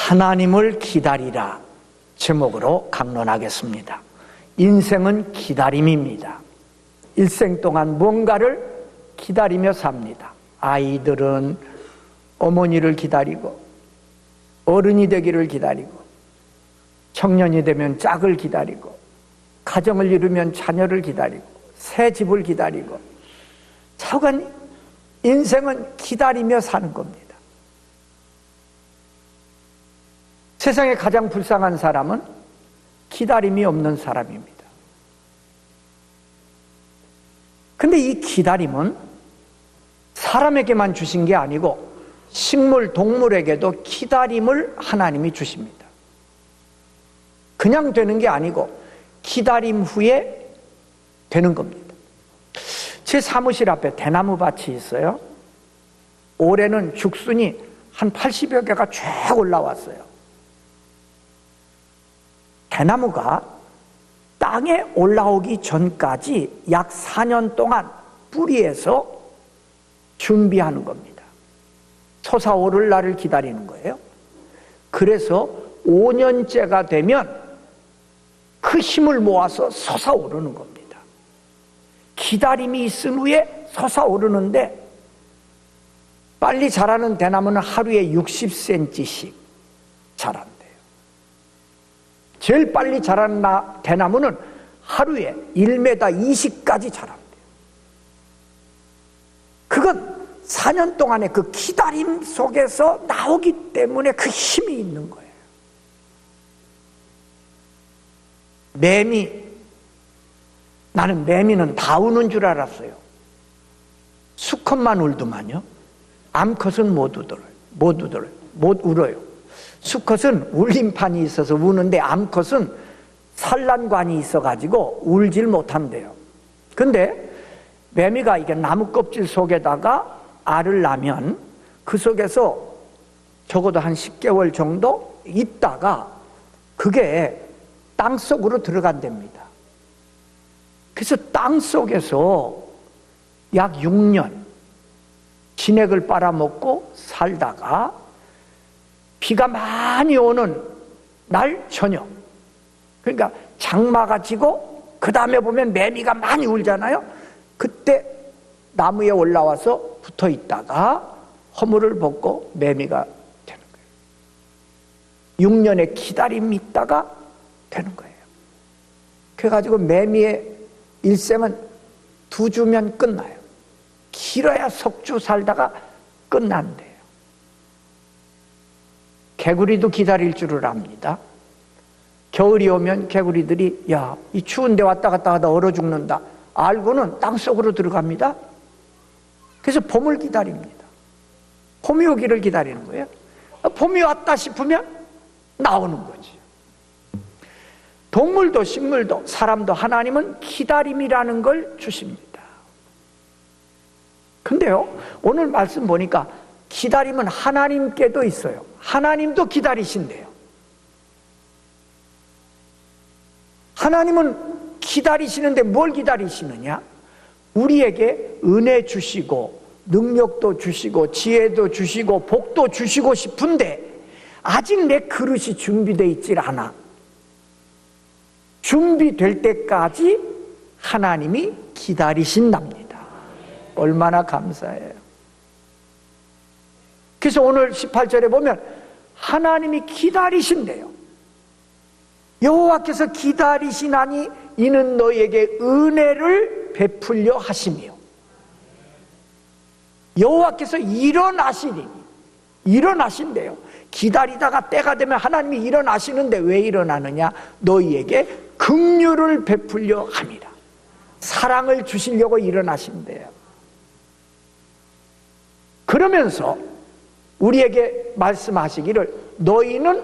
하나님을 기다리라 제목으로 강론하겠습니다. 인생은 기다림입니다. 일생 동안 뭔가를 기다리며 삽니다. 아이들은 어머니를 기다리고, 어른이 되기를 기다리고, 청년이 되면 짝을 기다리고, 가정을 이루면 자녀를 기다리고, 새 집을 기다리고, 차후간 인생은 기다리며 사는 겁니다. 세상에 가장 불쌍한 사람은 기다림이 없는 사람입니다. 근데 이 기다림은 사람에게만 주신 게 아니고 식물, 동물에게도 기다림을 하나님이 주십니다. 그냥 되는 게 아니고 기다림 후에 되는 겁니다. 제 사무실 앞에 대나무 밭이 있어요. 올해는 죽순이 한 80여 개가 쫙 올라왔어요. 대나무가 땅에 올라오기 전까지 약 4년 동안 뿌리에서 준비하는 겁니다. 솟아오를 날을 기다리는 거예요. 그래서 5년째가 되면 그 힘을 모아서 솟아오르는 겁니다. 기다림이 있은 후에 솟아오르는데, 빨리 자라는 대나무는 하루에 60cm씩 자란대요. 제일 빨리 자라는 대나무는 하루에 1m 20까지 자란대요. 그건 4년 동안의 그 기다림 속에서 나오기 때문에 그 힘이 있는 거예요. 나는 매미는 다 우는 줄 알았어요. 수컷만 울더만요. 암컷은 못 울어요. 수컷은 울림판이 있어서 우는데 암컷은 산란관이 있어가지고 울질 못한대요. 근데 매미가 이게 나무 껍질 속에다가 알을 낳으면 그 속에서 적어도 한 10개월 정도 있다가 그게 땅속으로 들어간답니다. 그래서 땅속에서 약 6년 진액을 빨아먹고 살다가 비가 많이 오는 날 저녁, 그러니까 장마가 지고 그 다음에 보면 매미가 많이 울잖아요. 그때 나무에 올라와서 붙어 있다가 허물을 벗고 매미가 되는 거예요. 6년의 기다림이 있다가 되는 거예요. 그래가지고 매미의 일생은 2주면 끝나요. 길어야 석주 살다가 끝난대요. 개구리도 기다릴 줄을 압니다. 겨울이 오면 개구리들이 이 추운데 왔다 갔다 하다 얼어 죽는다 알고는 땅속으로 들어갑니다. 그래서 봄을 기다립니다. 봄이 오기를 기다리는 거예요. 봄이 왔다 싶으면 나오는 거지. 동물도 식물도 사람도 하나님은 기다림이라는 걸 주십니다. 근데요, 오늘 말씀 보니까 기다림은 하나님께도 있어요. 하나님도 기다리신대요. 하나님은 기다리시는데 뭘 기다리시느냐? 우리에게 은혜 주시고 능력도 주시고 지혜도 주시고 복도 주시고 싶은데 아직 내 그릇이 준비되어 있질 않아. 준비될 때까지 하나님이 기다리신답니다. 얼마나 감사해요. 그래서 오늘 18절에 보면 하나님이 기다리신대요. 여호와께서 기다리시나니 이는 너희에게 은혜를 베풀려 하시며. 여호와께서 일어나신대요. 기다리다가 때가 되면 하나님이 일어나시는데 왜 일어나느냐? 너희에게 긍휼을 베풀려 함이라. 사랑을 주시려고 일어나신대요. 그러면서 우리에게 말씀하시기를 너희는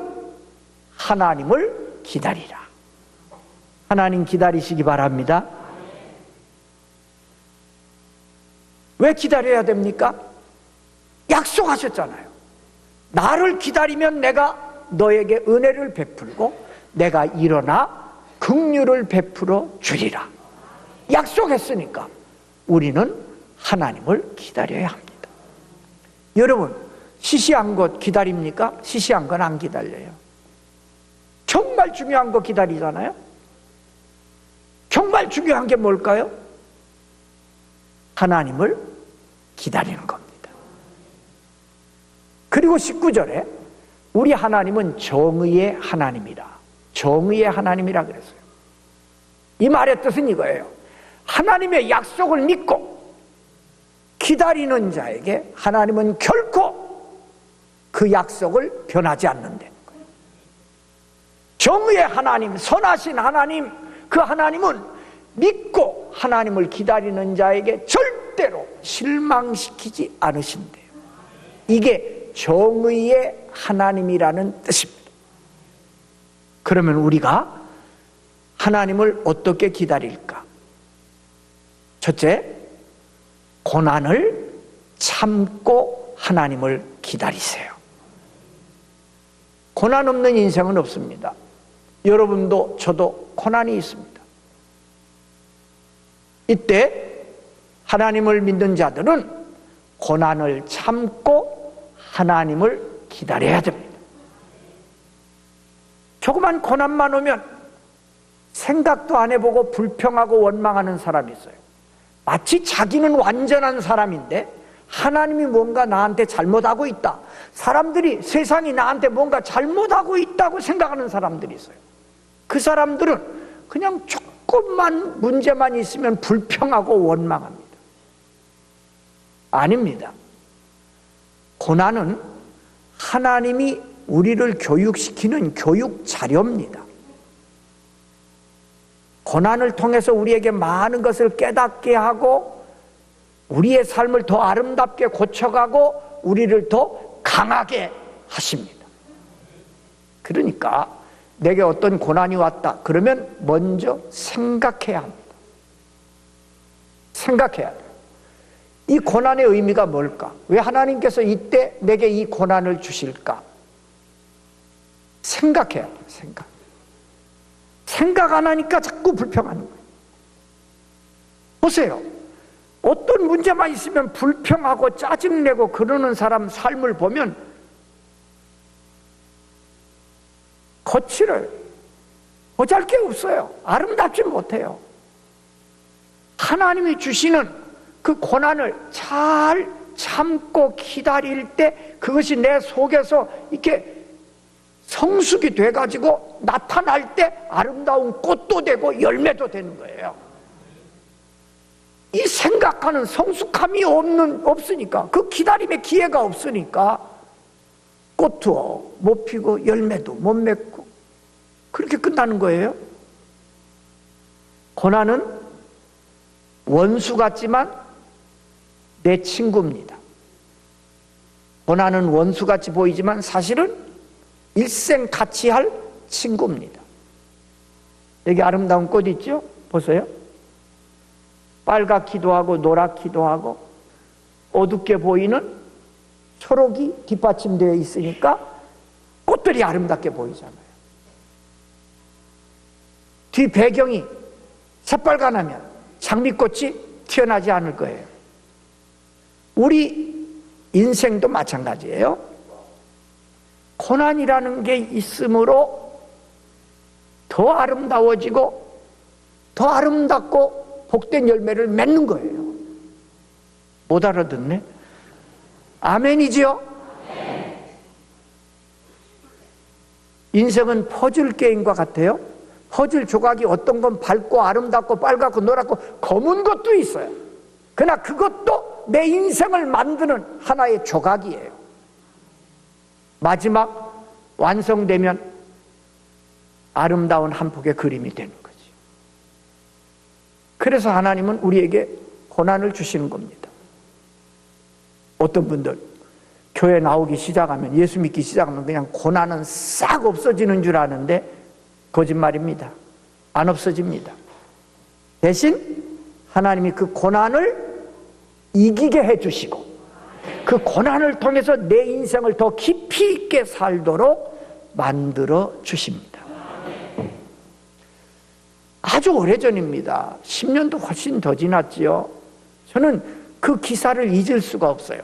하나님을 기다리라. 하나님 기다리시기 바랍니다. 왜 기다려야 됩니까? 약속하셨잖아요. 나를 기다리면 내가 너에게 은혜를 베풀고 내가 일어나 긍휼을 베풀어 주리라. 약속했으니까 우리는 하나님을 기다려야 합니다. 여러분, 시시한 것 기다립니까? 시시한 건 안 기다려요. 정말 중요한 거 기다리잖아요. 정말 중요한 게 뭘까요? 하나님을 기다리는 겁니다. 그리고 19절에 우리 하나님은 정의의 하나님이라, 정의의 하나님이라 그랬어요. 이 말의 뜻은 이거예요. 하나님의 약속을 믿고 기다리는 자에게 하나님은 결코 그 약속을 변하지 않는다는 거예요. 정의의 하나님, 선하신 하나님, 그 하나님은 믿고 하나님을 기다리는 자에게 절대로 실망시키지 않으신대요. 이게 정의의 하나님이라는 뜻입니다. 그러면 우리가 하나님을 어떻게 기다릴까? 첫째, 고난을 참고 하나님을 기다리세요. 고난 없는 인생은 없습니다. 여러분도 저도 고난이 있습니다. 이때 하나님을 믿는 자들은 고난을 참고 하나님을 기다려야 됩니다. 조그만 고난만 오면 생각도 안 해보고 불평하고 원망하는 사람이 있어요. 마치 자기는 완전한 사람인데 하나님이 뭔가 나한테 잘못하고 있다, 사람들이, 세상이 나한테 뭔가 잘못하고 있다고 생각하는 사람들이 있어요. 그 사람들은 그냥 조금만 문제만 있으면 불평하고 원망합니다. 아닙니다. 고난은 하나님이 우리를 교육시키는 교육 자료입니다. 고난을 통해서 우리에게 많은 것을 깨닫게 하고 우리의 삶을 더 아름답게 고쳐가고 우리를 더 강하게 하십니다. 그러니까 내게 어떤 고난이 왔다 그러면 먼저 생각해야 합니다. 생각해야 돼요. 이 고난의 의미가 뭘까? 왜 하나님께서 이때 내게 이 고난을 주실까? 생각해야 돼요. 생각 안 하니까 자꾸 불평하는 거예요. 보세요. 어떤 문제만 있으면 불평하고 짜증내고 그러는 사람 삶을 보면 거칠어요. 보잘 게 없어요. 아름답지 못해요. 하나님이 주시는 그 고난을 잘 참고 기다릴 때 그것이 내 속에서 이렇게 성숙이 돼가지고 나타날 때 아름다운 꽃도 되고 열매도 되는 거예요. 이 생각하는 성숙함이 없으니까, 그 기다림의 기회가 없으니까 꽃도 못 피고 열매도 못 맺고 그렇게 끝나는 거예요. 고난은 원수 같지만 내 친구입니다. 고난은 원수같이 보이지만 사실은 일생 같이 할 친구입니다. 여기 아름다운 꽃 있죠? 보세요. 빨갛기도 하고 노랗기도 하고 어둡게 보이는 초록이 뒷받침되어 있으니까 꽃들이 아름답게 보이잖아요. 뒤 배경이 새빨간하면 장미꽃이 튀어나지 않을 거예요. 우리 인생도 마찬가지예요. 고난이라는 게 있으므로 더 아름다워지고 더 아름답고 복된 열매를 맺는 거예요. 못 알아듣네? 아멘이지요? 인생은 퍼즐 게임과 같아요. 퍼즐 조각이 어떤 건 밝고 아름답고 빨갛고 노랗고 검은 것도 있어요. 그러나 그것도 내 인생을 만드는 하나의 조각이에요. 마지막 완성되면 아름다운 한 폭의 그림이 되는 거지. 그래서 하나님은 우리에게 고난을 주시는 겁니다. 어떤 분들 교회 나오기 시작하면, 예수 믿기 시작하면 그냥 고난은 싹 없어지는 줄 아는데 거짓말입니다. 안 없어집니다. 대신 하나님이 그 고난을 이기게 해주시고 그 고난을 통해서 내 인생을 더 깊이 있게 살도록 만들어 주십니다. 아주 오래전입니다. 10년도 훨씬 더 지났지요. 저는 그 기사를 잊을 수가 없어요.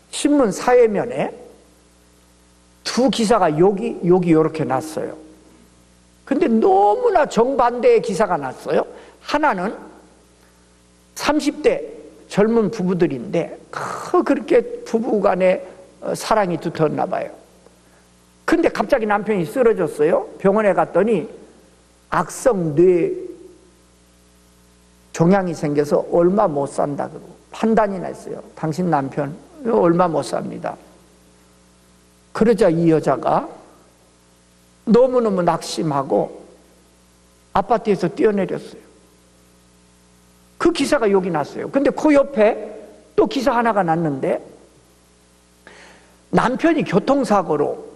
신문 사회면에 두 기사가 여기 이렇게 났어요. 근데 너무나 정반대의 기사가 났어요. 하나는 30대 젊은 부부들인데 그렇게 부부간에 사랑이 두터웠나 봐요. 근데 갑자기 남편이 쓰러졌어요. 병원에 갔더니 악성 뇌 종양이 생겨서 얼마 못 산다 그러고 판단이 났어요. 당신 남편 얼마 못 삽니다. 그러자 이 여자가 너무너무 낙심하고 아파트에서 뛰어내렸어요. 그 기사가 여기 났어요. 근데 그 옆에 또 기사 하나가 났는데 남편이 교통사고로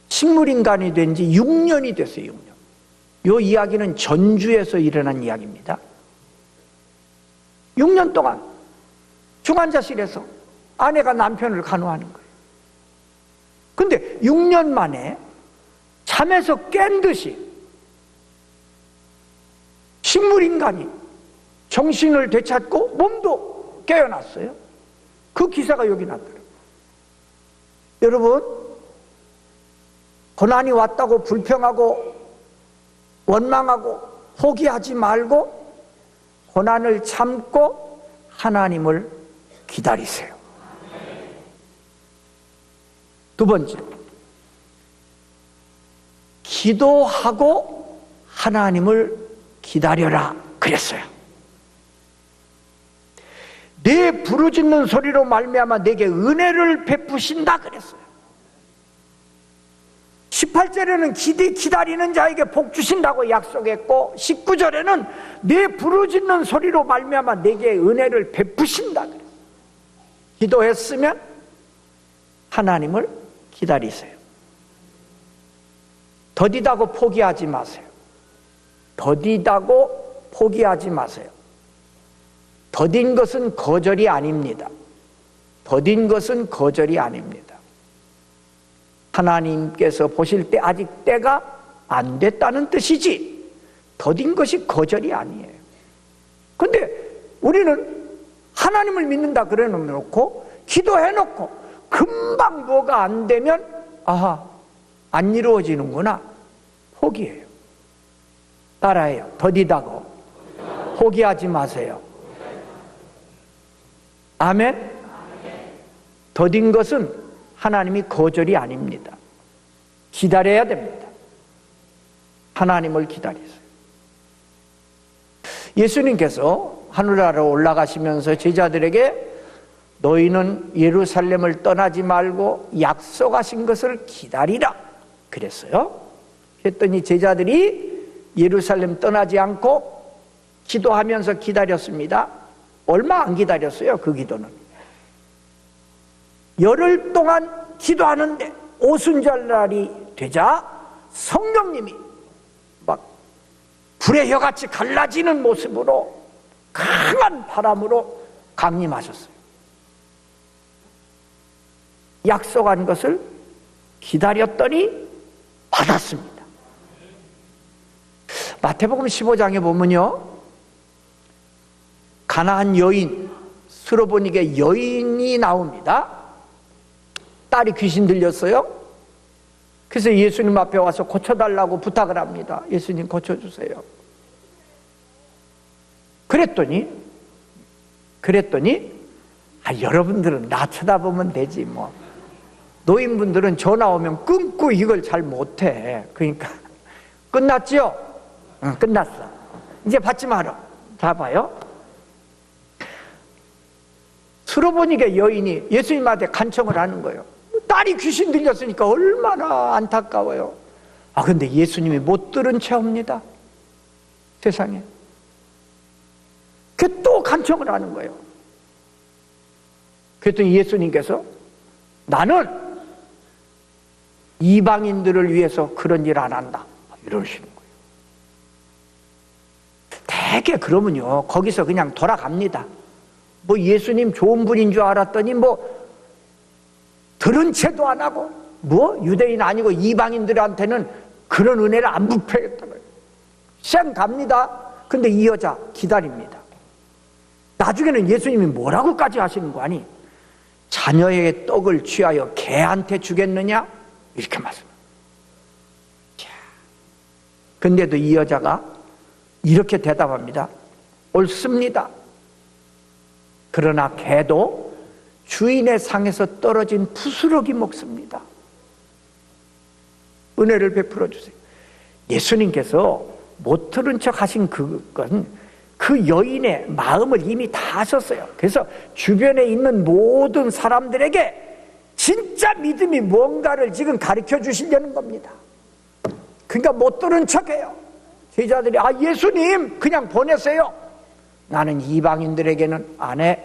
식물인간이 된 지 6년이 됐어요. 6년. 이 이야기는 전주에서 일어난 이야기입니다. 6년 동안 중환자실에서 아내가 남편을 간호하는 거예요. 근데 6년 만에 잠에서 깬 듯이 식물인간이 정신을 되찾고 몸도 깨어났어요. 그 기사가 여기 났더라고요. 여러분, 고난이 왔다고 불평하고 원망하고 포기하지 말고 고난을 참고 하나님을 기다리세요. 두 번째, 기도하고 하나님을 기다려라 그랬어요. 내 부르짖는 소리로 말미암아 내게 은혜를 베푸신다 그랬어요. 18절에는 기다리는 자에게 복 주신다고 약속했고 19절에는 내 부르짖는 소리로 말미암아 내게 은혜를 베푸신다 그랬어요. 기도했으면 하나님을 기다리세요. 더디다고 포기하지 마세요. 더디다고 포기하지 마세요. 더딘 것은 거절이 아닙니다. 더딘 것은 거절이 아닙니다. 하나님께서 보실 때 아직 때가 안 됐다는 뜻이지 더딘 것이 거절이 아니에요. 근데 우리는 하나님을 믿는다 그래 놓고 기도해놓고 금방 뭐가 안 되면 안 이루어지는구나 포기해요. 따라해요. 더디다고 포기하지 마세요. 아멘. 더딘 것은 하나님이 거절이 아닙니다. 기다려야 됩니다. 하나님을 기다리세요. 예수님께서 하늘나라로 올라가시면서 제자들에게 너희는 예루살렘을 떠나지 말고 약속하신 것을 기다리라 그랬어요. 그랬더니 제자들이 예루살렘 떠나지 않고 기도하면서 기다렸습니다. 얼마 안 기다렸어요. 그 기도는 열흘 동안 기도하는데 오순절날이 되자 성령님이 막 불의 혀같이 갈라지는 모습으로 강한 바람으로 강림하셨어요. 약속한 것을 기다렸더니 받았습니다. 마태복음 15장에 보면요, 가나안 여인, 스로보닉의 여인이 나옵니다. 딸이 귀신 들렸어요. 그래서 예수님 앞에 와서 고쳐달라고 부탁을 합니다. 예수님 고쳐주세요. 그랬더니 여러분들은 나 쳐다보면 되지 뭐. 노인분들은 전화 오면 끊고 이걸 잘 못해. 그러니까 끝났죠? 응, 끝났어. 이제 받지 마라. 다 봐요. 스로보닉의 여인이 예수님한테 간청을 하는 거예요. 딸이 귀신 들렸으니까 얼마나 안타까워요. 근데 예수님이 못 들은 채 옵니다. 세상에. 그 또 간청을 하는 거예요. 그랬더니 예수님께서 나는 이방인들을 위해서 그런 일 안 한다 이러시는 거예요. 되게 그러면요 거기서 그냥 돌아갑니다. 뭐 예수님 좋은 분인 줄 알았더니 뭐 들은 채도 안 하고 뭐 유대인 아니고 이방인들한테는 그런 은혜를 안 베푸겠다고요. 쌩 갑니다. 근데 이 여자 기다립니다. 나중에는 예수님이 뭐라고까지 하시는 거 아니? 자녀의 떡을 취하여 개한테 주겠느냐? 이렇게 말씀합니다. 근데도 이 여자가 이렇게 대답합니다. 옳습니다. 그러나 개도 주인의 상에서 떨어진 부스러기 먹습니다. 은혜를 베풀어 주세요. 예수님께서 못 들은 척 하신 그건 그 여인의 마음을 이미 다 아셨어요. 그래서 주변에 있는 모든 사람들에게 진짜 믿음이 뭔가를 지금 가르쳐 주시려는 겁니다. 그러니까 못 들은 척해요. 제자들이 예수님 그냥 보내세요. 나는 이방인들에게는 안 해.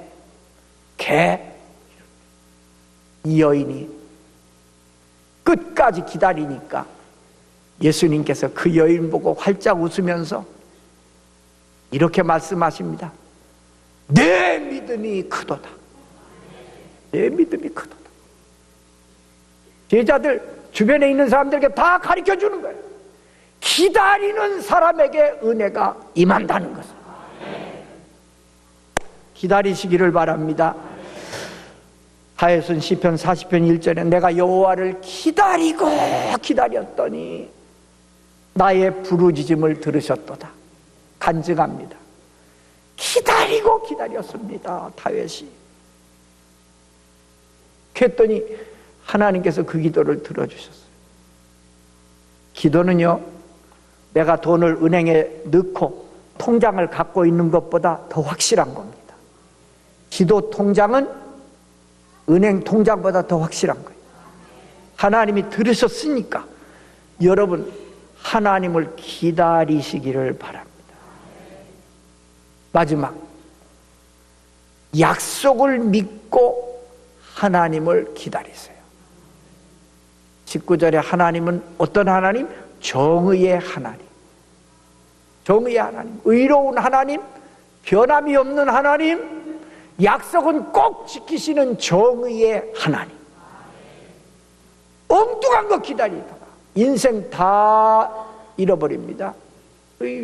이 여인이 끝까지 기다리니까 예수님께서 그 여인 보고 활짝 웃으면서 이렇게 말씀하십니다. 내 믿음이 크도다. 내 믿음이 크도다. 제자들 주변에 있는 사람들에게 다 가르쳐 주는 거예요. 기다리는 사람에게 은혜가 임한다는 것을. 기다리시기를 바랍니다. 하여순 시편 40편 1절에 내가 여호와를 기다리고 기다렸더니 나의 부르짖음을 들으셨도다. 간증합니다. 기다리고 기다렸습니다. 다윗이. 그랬더니 하나님께서 그 기도를 들어주셨어요. 기도는요, 내가 돈을 은행에 넣고 통장을 갖고 있는 것보다 더 확실한 겁니다. 기도 통장은 은행 통장보다 더 확실한 거예요. 하나님이 들으셨으니까 여러분 하나님을 기다리시기를 바랍니다. 마지막, 약속을 믿고 하나님을 기다리세요. 19절에 하나님은 어떤 하나님? 정의의 하나님. 정의의 하나님, 의로운 하나님, 변함이 없는 하나님, 약속은 꼭 지키시는 정의의 하나님. 엉뚱한 거 기다리다가 인생 다 잃어버립니다.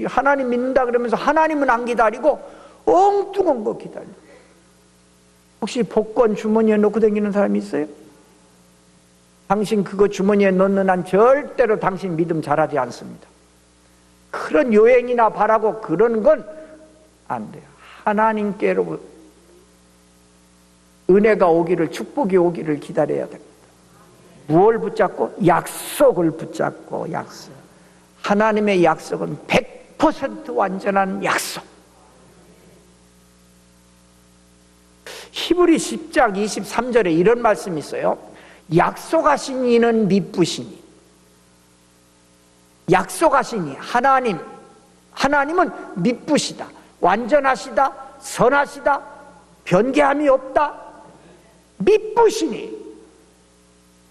하나님 믿는다 그러면서 하나님은 안 기다리고 엉뚱한 거 기다려. 혹시 복권 주머니에 넣고 다니는 사람이 있어요? 당신 그거 주머니에 넣는 한 절대로 당신 믿음 잘하지 않습니다. 그런 요행이나 바라고 그러는 건 안 돼요. 하나님께로 은혜가 오기를, 축복이 오기를 기다려야 됩니다. 무엇을 붙잡고? 약속을 붙잡고. 약속. 하나님의 약속은 100% 완전한 약속. 히브리 10장 23절에 이런 말씀이 있어요. 약속하신 이는 미쁘시니. 약속하신 이 하나님은 미쁘시다, 완전하시다, 선하시다, 변개함이 없다, 미쁘시니.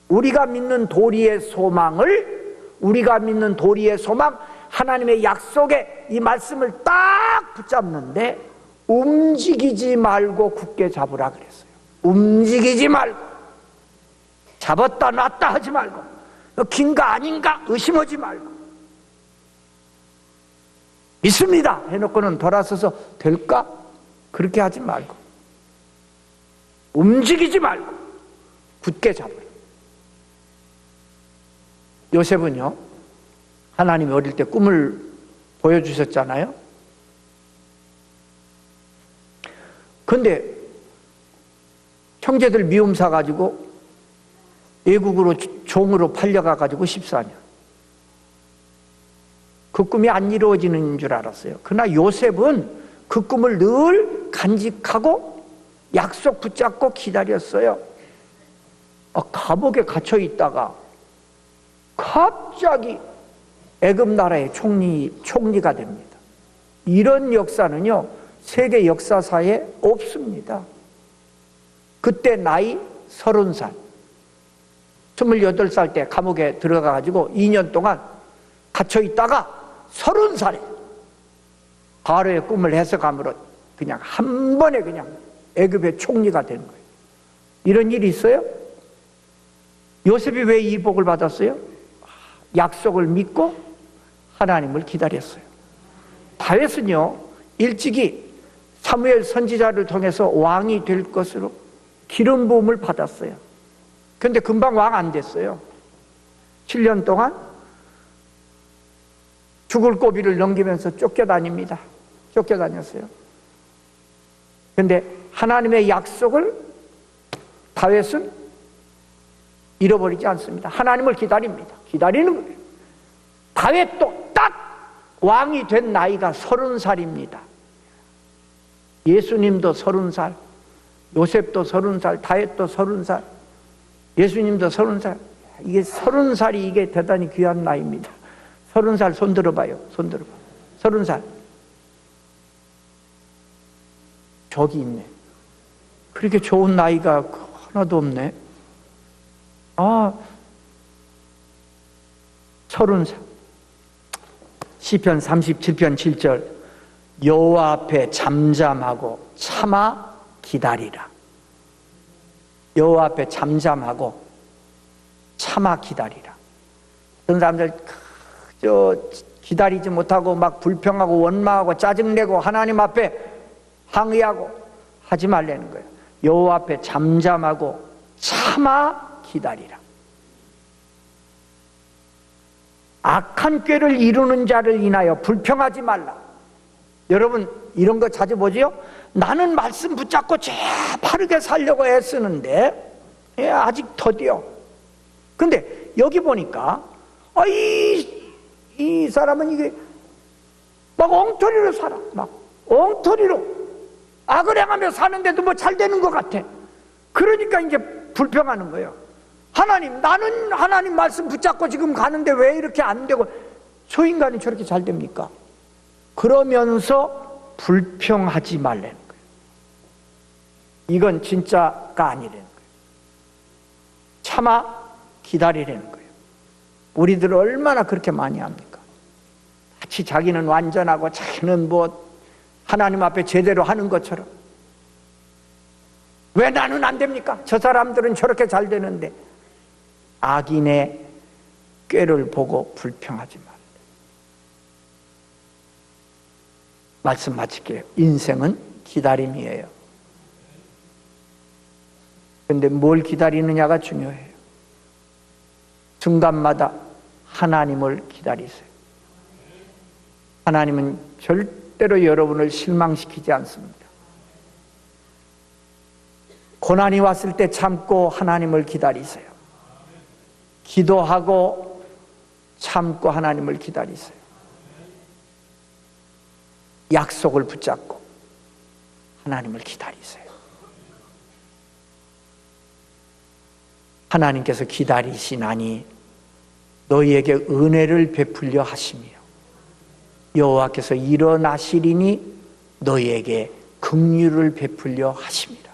우리가 믿는 도리의 소망, 하나님의 약속에 이 말씀을 딱 붙잡는데 움직이지 말고 굳게 잡으라 그랬어요. 움직이지 말고, 잡았다 놨다 하지 말고, 긴가 아닌가 의심하지 말고, 믿습니다 해놓고는 돌아서서 될까? 그렇게 하지 말고, 움직이지 말고 굳게 잡으라. 요셉은요, 하나님이 어릴 때 꿈을 보여주셨잖아요. 근데 형제들 미움 사가지고 애국으로 종으로 팔려가가지고 14년. 그 꿈이 안 이루어지는 줄 알았어요. 그러나 요셉은 그 꿈을 늘 간직하고 약속 붙잡고 기다렸어요. 감옥에 갇혀 있다가 갑자기 애굽 나라의 총리가 됩니다. 이런 역사는요, 세계 역사사에 없습니다. 그때 나이 30살. 28살 때 감옥에 들어가가지고 2년 동안 갇혀 있다가 30살에 바로의 꿈을 해석함으로 그냥 한 번에 그냥 애굽의 총리가 된 거예요. 이런 일이 있어요? 요셉이 왜 이 복을 받았어요? 약속을 믿고 하나님을 기다렸어요. 다윗은요, 일찍이 사무엘 선지자를 통해서 왕이 될 것으로 기름 부음을 받았어요. 그런데 금방 왕 안 됐어요. 7년 동안 죽을 고비를 넘기면서 쫓겨다닙니다. 쫓겨다녔어요. 그런데 하나님의 약속을 다윗은 잃어버리지 않습니다. 하나님을 기다립니다. 기다리는 거예요. 다윗도 딱 왕이 된 나이가 30살입니다. 예수님도 30살, 요셉도 30살, 다윗도 30살, 예수님도 30살. 이게 30살이 이게 대단히 귀한 나이입니다. 30살 손 들어봐요. 손 들어봐. 30살. 저기 있네. 그렇게 좋은 나이가 하나도 없네. 30살. 시편 37편 7절. 여호와 앞에 잠잠하고 참아 기다리라. 여호와 앞에 잠잠하고 참아 기다리라. 어떤 사람들 기다리지 못하고 막 불평하고 원망하고 짜증내고 하나님 앞에 항의하고 하지 말라는 거예요. 여호와 앞에 잠잠하고 참아 기다리라. 악한 꾀를 이루는 자를 인하여 불평하지 말라. 여러분 이런 거 자주 보지요? 나는 말씀 붙잡고 재바르게 살려고 애쓰는데 아직 더디요. 근데 여기 보니까 이 사람은 이게 막 엉터리로 살아. 막 엉터리로 악을 행하며 사는데도 뭐 잘 되는 것 같아. 그러니까 이제 불평하는 거예요. 하나님, 나는 하나님 말씀 붙잡고 지금 가는데 왜 이렇게 안 되고 저 인간이 저렇게 잘 됩니까? 그러면서 불평하지 말라는 거예요. 이건 진짜가 아니라는 거예요. 참아 기다리라는 거예요. 우리들 얼마나 그렇게 많이 합니까? 마치 자기는 완전하고 자기는 뭐 하나님 앞에 제대로 하는 것처럼. 왜 나는 안 됩니까? 저 사람들은 저렇게 잘 되는데. 악인의 꾀를 보고 불평하지 말라. 말씀 마칠게요. 인생은 기다림이에요. 그런데 뭘 기다리느냐가 중요해요. 순간마다 하나님을 기다리세요. 하나님은 절대로 여러분을 실망시키지 않습니다. 고난이 왔을 때 참고 하나님을 기다리세요. 기도하고 참고 하나님을 기다리세요. 약속을 붙잡고 하나님을 기다리세요. 하나님께서 기다리시나니 너희에게 은혜를 베풀려 하시며 여호와께서 일어나시리니 너희에게 긍휼을 베풀려 하십니다.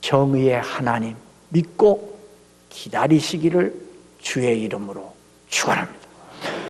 정의의 하나님 믿고 기다리시기를 주의 이름으로 축원합니다.